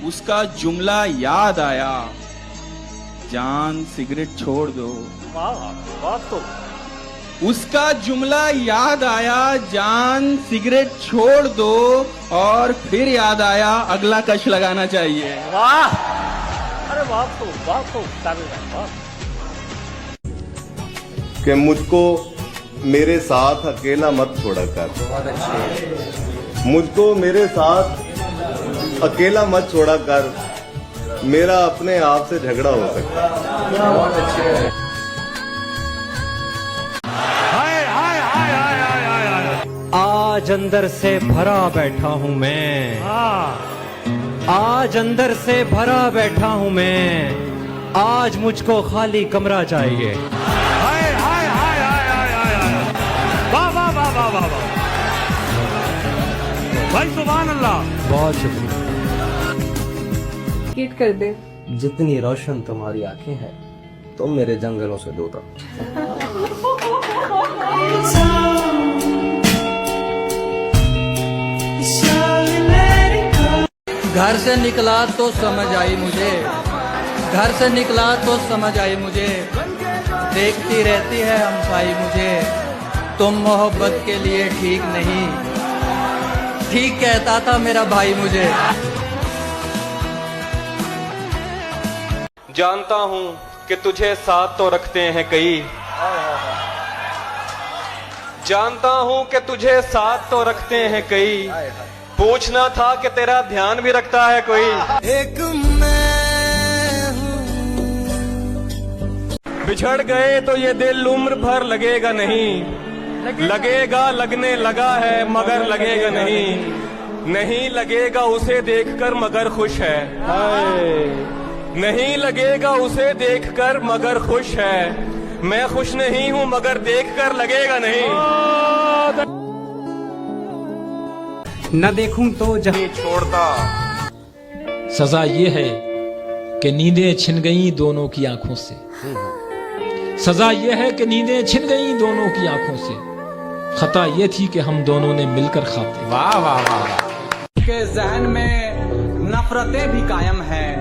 उसका जुमला याद आया, जान सिगरेट छोड़ दो। तो उसका जुमला याद आया, जान सिगरेट छोड़ दो, और फिर याद आया अगला कश लगाना चाहिए। वाह, अरे वाह तो काबिल है, वाह। कि मुझको मेरे साथ अकेला मत छोड़ा कर, मुझको मेरे साथ अकेला मत छोड़ा कर, मेरा अपने आप से झगड़ा हो सकता है। बहुत अच्छे है। आज अंदर से भरा बैठा हूँ मैं, आज अंदर से भरा बैठा हूँ मैं, आज मुझको खाली कमरा चाहिए। हाय हाय हाय हाय हाय हाय हाय, वाह वाह वाह वाह वाह वाह, भाई सुभान अल्लाह। बहुत शुक्रिया। कीट कर दे। जितनी रोशन तुम्हारी आंखें हैं, तुम मेरे जंगलों से दूर रहो। घर से निकला तो समझ आई मुझे, घर से निकला तो समझ आई मुझे, देखती रहती है हमसाई मुझे, तुम मोहब्बत के लिए ठीक नहीं, ठीक कहता था मेरा भाई मुझे। जानता हूँ कि तुझे साथ तो रखते हैं कई, जानता हूँ कि तुझे साथ तो रखते हैं कई, पूछना था कि तेरा ध्यान भी रखता है कोई। एक मैं हूँ। बिछड़ गए तो ये दिल उम्र भर लगेगा नहीं, लगेगा लगने लगा है मगर लगेगा नहीं, नहीं लगेगा उसे देखकर मगर खुश है, नहीं लगेगा उसे देखकर मगर खुश है, मैं खुश नहीं हूँ मगर देखकर लगेगा नहीं। न देखूं तो जहाँ छोड़ता। सजा ये है कि नींदें छिन गई दोनों की आंखों से, सजा ये है कि नींदें छिन गई दोनों की आंखों से, खता ये थी कि हम दोनों ने मिलकर ख्वाब देखे। वाह वाह वाह। के जहन में नफरतें भी कायम हैं,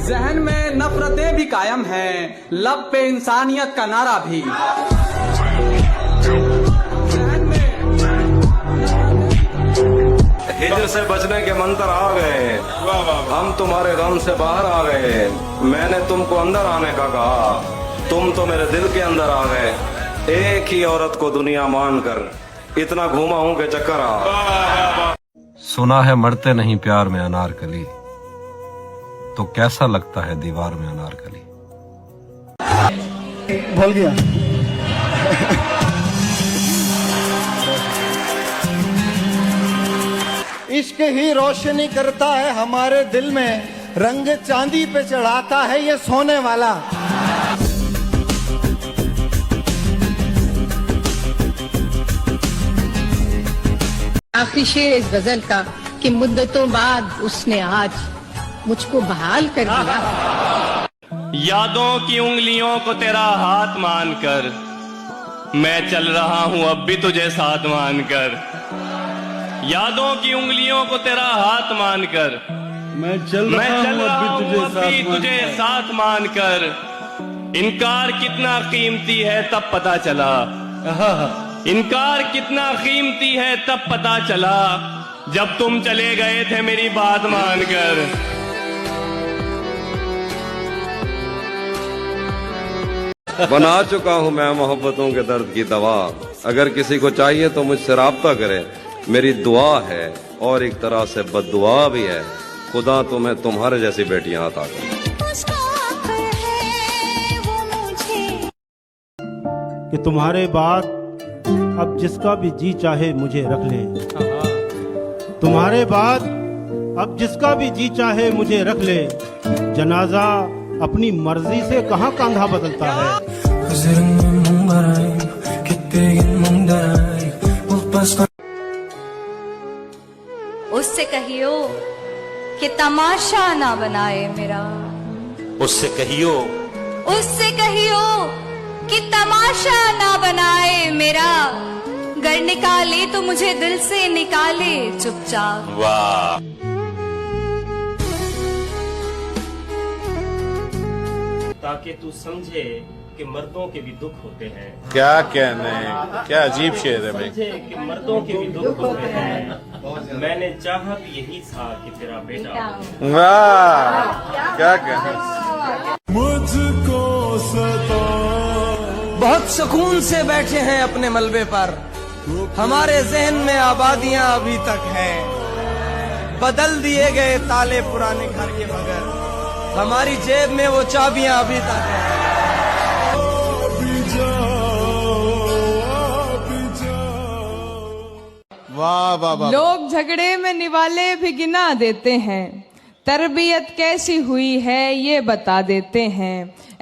जहन में नफरतें भी कायम हैं, लब पे इंसानियत का नारा भी। हिजर से बचने के मंत्र आ गए, हम तुम्हारे गम से बाहर आ गए, मैंने तुमको अंदर आने का कहा, तुम तो मेरे दिल के अंदर आ गए, एक ही औरत को दुनिया मानकर इतना घूमा हूं कि चक्कर आ। सुना है मरते नहीं प्यार में अनारकली, तो कैसा लगता है दीवार में अनारकली। भूल गया। इश्क ही रोशनी करता है हमारे दिल में, रंग चांदी पे चढ़ाता है ये सोने वाला। आखिरी शेर इस गजल का कि मुद्दतों बाद उसने आज मुझको बहाल कर दिया। यादों की उंगलियों को तेरा हाथ मानकर, मैं चल रहा हूँ अब भी तुझे साथ मानकर, यादों की उंगलियों को तेरा हाथ मानकर, मैं चल रहा हूँ अब भी तुझे साथ मानकर, इनकार कितना कीमती है तब पता चला, इनकार कितना कीमती है तब पता चला, जब तुम चले गए थे मेरी बात मानकर। बना चुका हूं मैं मोहब्बतों के दर्द की दवा, अगर किसी को चाहिए तो मुझसे राब्ता करे, मेरी दुआ है और एक तरह से बद्दुआ भी है, खुदा तुम्हें तुम्हारे जैसी बेटियां अता करे। कि तुम्हारे बाद अब जिसका भी जी चाहे मुझे रख ले, तुम्हारे बाद अब जिसका भी जी चाहे मुझे रख ले, जनाजा अपनी मर्जी से कहाँ कंधा बदलता है। उससे कहियो कि तमाशा ना बनाए मेरा, उससे कहियो, उससे कहियो कि तमाशा ना बनाए मेरा, गर निकाले तो मुझे दिल से निकाले चुपचाप। वाह। ताकि तू समझे कि मर्दों के भी दुख होते हैं। क्या कहने, क्या अजीब शेर है भाई। समझे कि मर्दों के भी दुख होते हैं, मैंने चाहा भी यही था कि तेरा बेटा हो। वाह, क्या कहने। मुझको बहुत सुकून से बैठे हैं अपने मलबे पर, हमारे जहन में आबादियां अभी तक हैं। बदल दिए गए ताले पुराने घर के, मगर हमारी जेब में वो चाबियां अभी तक हैं। वाह वाह वाह। लोग झगड़े में निवाले भी गिना देते हैं, तरबियत कैसी हुई है ये बता देते हैं।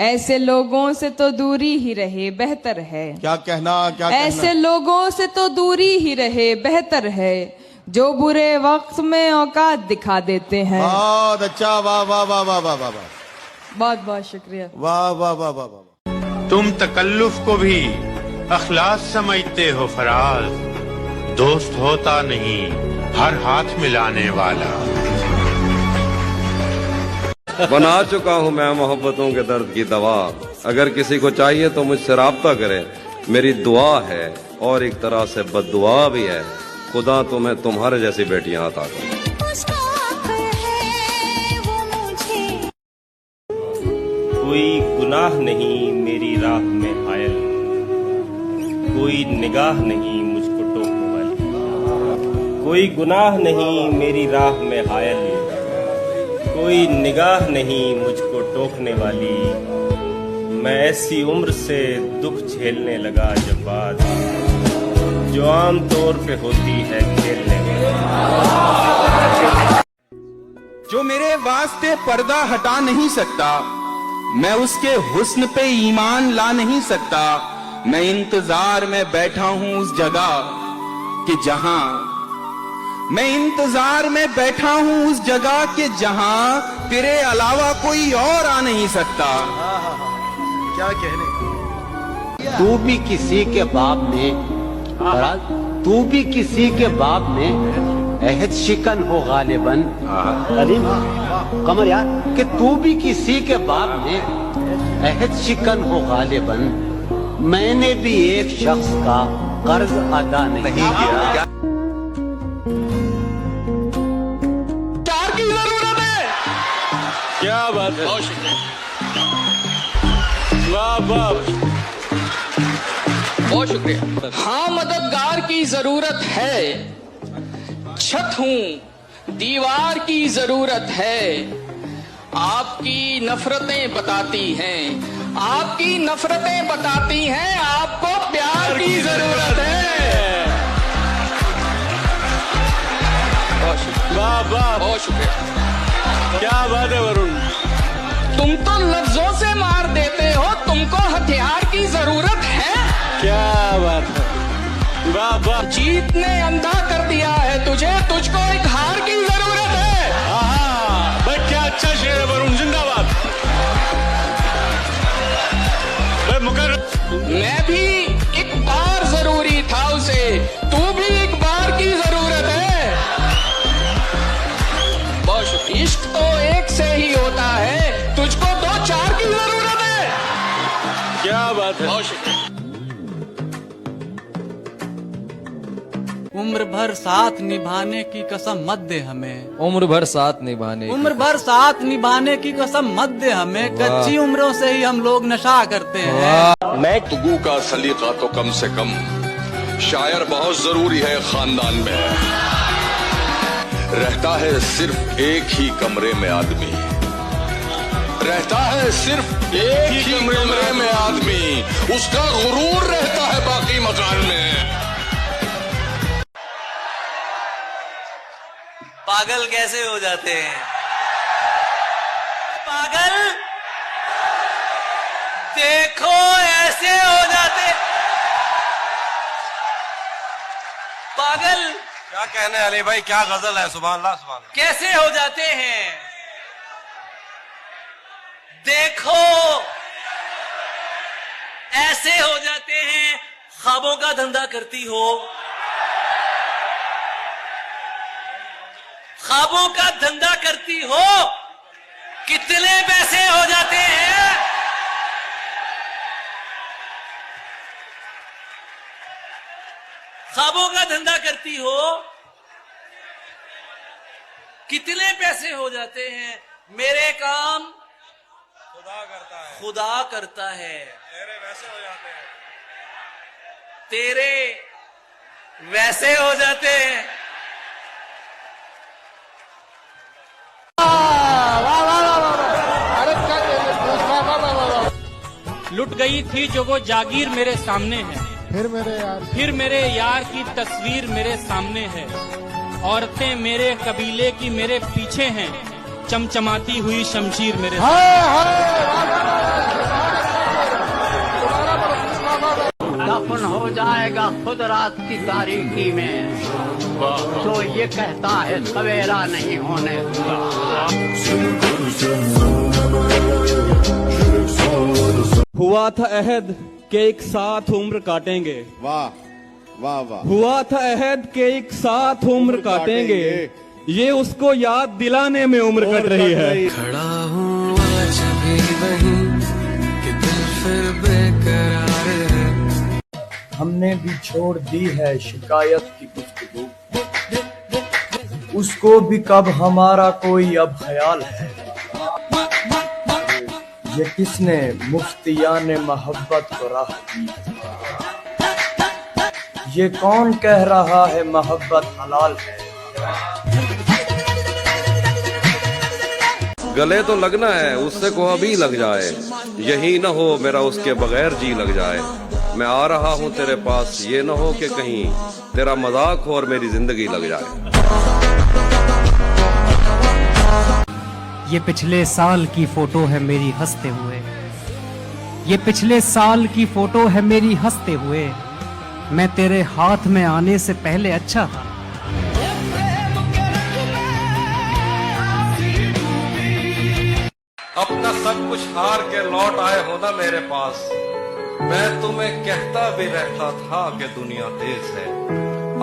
ऐसे लोगों से तो दूरी ही रहे बेहतर है। क्या कहना, क्या ऐसे कहना? लोगों से तो दूरी ही रहे बेहतर है, जो बुरे वक्त में औकात दिखा देते हैं। बहुत अच्छा, वाह वाह वाह वाह वाह वाह। बहुत बहुत शुक्रिया। वाह वाह वाह वाह वाह। तुम तकल्लुफ को भी अखलास समझते हो फराज, दोस्त होता नहीं हर हाथ मिलाने वाला। बना चुका हूँ मैं मोहब्बतों के दर्द की दवा, अगर किसी को चाहिए तो मुझसे राब्ता करे। मेरी दुआ है और एक तरह से बद्दुआ भी है, खुदा तुम्हें तुम्हारे जैसी बेटियां अता करे। कोई गुनाह नहीं मेरी राह में आयल, कोई निगाह नहीं मुझको टोकने वाली। कोई गुनाह नहीं मेरी राह में आयल, कोई निगाह नहीं मुझको टोकने वाली। मैं ऐसी उम्र से दुख झेलने लगा जब बात, जो आम तौर पे होती है खेलने में। जो मेरे वास्ते पर्दा हटा नहीं सकता, मैं उसके हुस्न पे ईमान ला नहीं सकता। मैं इंतजार में बैठा हूं उस जगह कि जहां, मैं इंतजार में बैठा हूं उस जगह के जहां तेरे अलावा कोई और आ नहीं सकता। क्या कहने। तू भी किसी के बाप में, तू भी किसी के बाप में अहद शिकन हो गालिबन। अलीम कमर यार, कि तू भी किसी के बाप में अहद शिकन हो गालिबन। मैंने भी एक शख्स का कर्ज अदा नहीं किया। क्या बात है, वाह वाह, बहुत शुक्रिया। हाँ, मददगार की जरूरत है, छत हूँ दीवार की जरूरत है। आपकी नफरतें बताती हैं, आपकी नफरतें बताती हैं, आपको प्यार की जरूरत है। वाह वाह, बहुत शुक्रिया। क्या बात है वरुण। तुम तो लफ्जों से मार देते हो, तुमको हथियार की जरूरत है। क्या बात है, वाह वाह। जीत ने अंधा कर दिया है तुझे, तुझको एक हार की जरूरत है। भाई क्या अच्छा शेर है वरुण, जिंदाबाद। भाई मुकर्रर। मैं भी एक बार जरूरी था उसे, तू भी एक बार की जरूरत है। बहुत शुक्रिया। इश्क तो एक से ही होता है, तुझको दो चार की जरूरत है। क्या बात है, बहुत शुक्रिया। उम्र भर साथ निभाने की कसम मत दे हमें, उम्र भर साथ निभाने, उम्र भर साथ निभाने की कसम मत दे हमें। कच्ची उम्रों से ही हम लोग नशा करते हैं। मैं गुफ्तगू का सलीका तो कम से कम शायर बहुत जरूरी है। खानदान में रहता है सिर्फ एक ही कमरे में आदमी, रहता है सिर्फ एक ही कमरे में आदमी, उसका गुरूर रहता है बाकी मकान में। पागल कैसे हो जाते हैं पागल, देखो ऐसे हो जाते पागल। क्या कहने अली भाई, क्या गजल है, सुभान अल्लाह सुभान अल्लाह। कैसे हो जाते हैं देखो ऐसे हो जाते हैं। ख्वाबों का धंधा करती हो, ख्वाबों का धंधा करती हो, कितने पैसे हो जाते हैं ख्वाबों का धंधा करती हो, कितने पैसे हो जाते हैं। मेरे काम खुदा करता है, तेरे वैसे हो जाते हैं, तेरे वैसे हो जाते हैं। लुट गई थी जो वो जागीर मेरे सामने है, फिर मेरे यार की तस्वीर मेरे सामने है। औरतें मेरे कबीले की मेरे पीछे हैं, चमचमाती हुई शमशीर मेरे दफन हो जाएगा खुद रात की तारीकी में, तो ये कहता है सवेरा नहीं होने हुआ था अहद के एक साथ उम्र काटेंगे। वाह वाह वाह। हुआ था अहद के एक साथ उम्र काटेंगे, ये उसको याद दिलाने में उम्र कट रही है। खड़ा हूँ आज भी वहीं कि दिल फिर बेकरार है। हमने भी छोड़ दी है शिकायत की गुफ्तगू, उसको भी कब हमारा कोई अब ख्याल है। ये किसने मुफ्तियान मोहब्बत को राह दी, ये कौन कह रहा है मोहब्बत हलाल है। गले तो लगना है, उससे को अभी लग जाए, यही न हो मेरा उसके बगैर जी लग जाए। मैं आ रहा हूँ तेरे पास, ये न हो कि कहीं तेरा मजाक हो और मेरी जिंदगी लग जाए। ये पिछले साल की फोटो है मेरी हंसते हुए, ये पिछले साल की फोटो है मेरी हंसते हुए। मैं तेरे हाथ में आने से पहले अच्छा था। अपना सब कुछ हार के लौट आए हो ना मेरे पास, मैं तुम्हें कहता भी रहता था कि दुनिया तेज है।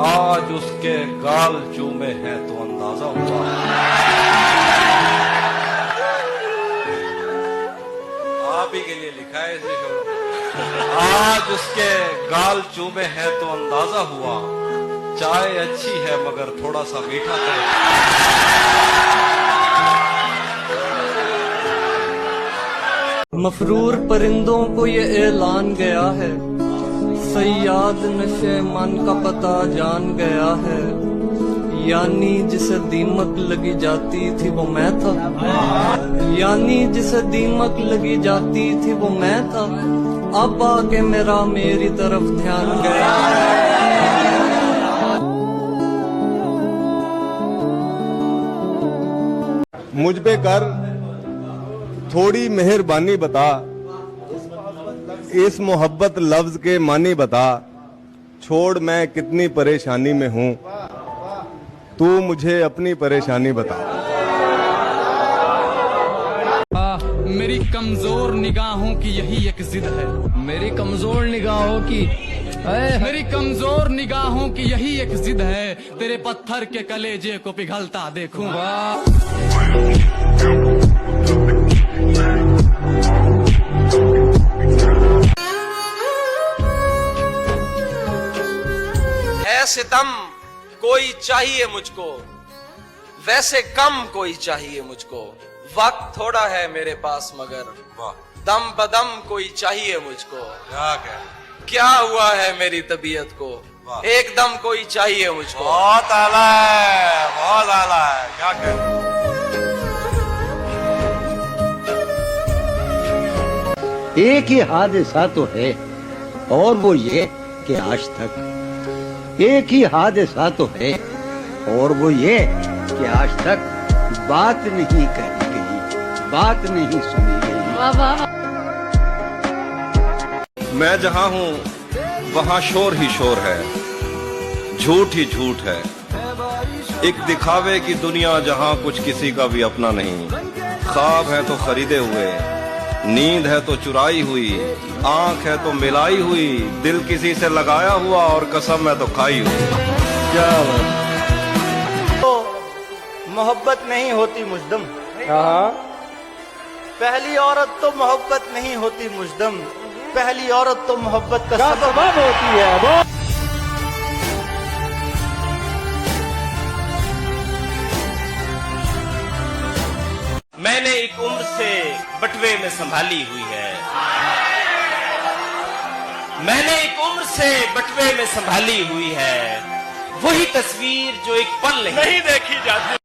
आज उसके गाल चूमे हैं तो अंदाजा हुआ। आप ही के लिए लिखा है इसे छोड़ो। आज उसके गाल चूमे हैं तो अंदाजा हुआ, चाय अच्छी है मगर थोड़ा सा मीठा है। मफरूर परिंदों को ये ऐलान गया है, सयाद नशे मन का पता जान गया है। यानी जिसे दीमक लगी जाती थी वो मैं था, यानी जिसे दीमक लगी जाती थी वो मैं था। अब आके मेरी तरफ ध्यान गया। मुझ पे कर थोड़ी मेहरबानी बता, इस मोहब्बत लफ्ज के मानी बता। छोड़ मैं कितनी परेशानी में हूँ, तू मुझे अपनी परेशानी बता। मेरी कमजोर निगाहों की यही एक जिद है, मेरी कमजोर निगाहों की मेरी कमजोर निगाहों की यही एक जिद है। तेरे पत्थर के कलेजे को पिघलता देखूं। है सितम कोई चाहिए मुझको, वैसे कम कोई चाहिए मुझको। वक्त थोड़ा है मेरे पास मगर दम बदम कोई चाहिए मुझको। क्या हुआ है मेरी तबीयत को, एकदम कोई चाहिए मुझको। बहुत आला है, बहुत आला है। क्या कह एक ही हादसा तो है, और वो ये कि आज तक एक ही हादसा तो है, और वो ये कि आज तक बात नहीं कही गई, बात नहीं सुनी गई। मैं जहां हूं वहां शोर ही शोर है, झूठ ही झूठ है। एक दिखावे की दुनिया जहां कुछ किसी का भी अपना नहीं। ख्वाब है तो खरीदे हुए, नींद है तो चुराई हुई, आंख है तो मिलाई हुई, दिल किसी से लगाया हुआ और कसम है तो खाई हुई। क्या तो मोहब्बत नहीं होती मुजदम। पहली औरत तो मोहब्बत नहीं होती मुजदम, पहली औरत तो मोहब्बत का सबब होती है। मैंने एक उम्र से बटवे में संभाली हुई है। मैंने एक उम्र से बटवे में संभाली हुई है, वही तस्वीर जो एक पल नहीं देखी जाती।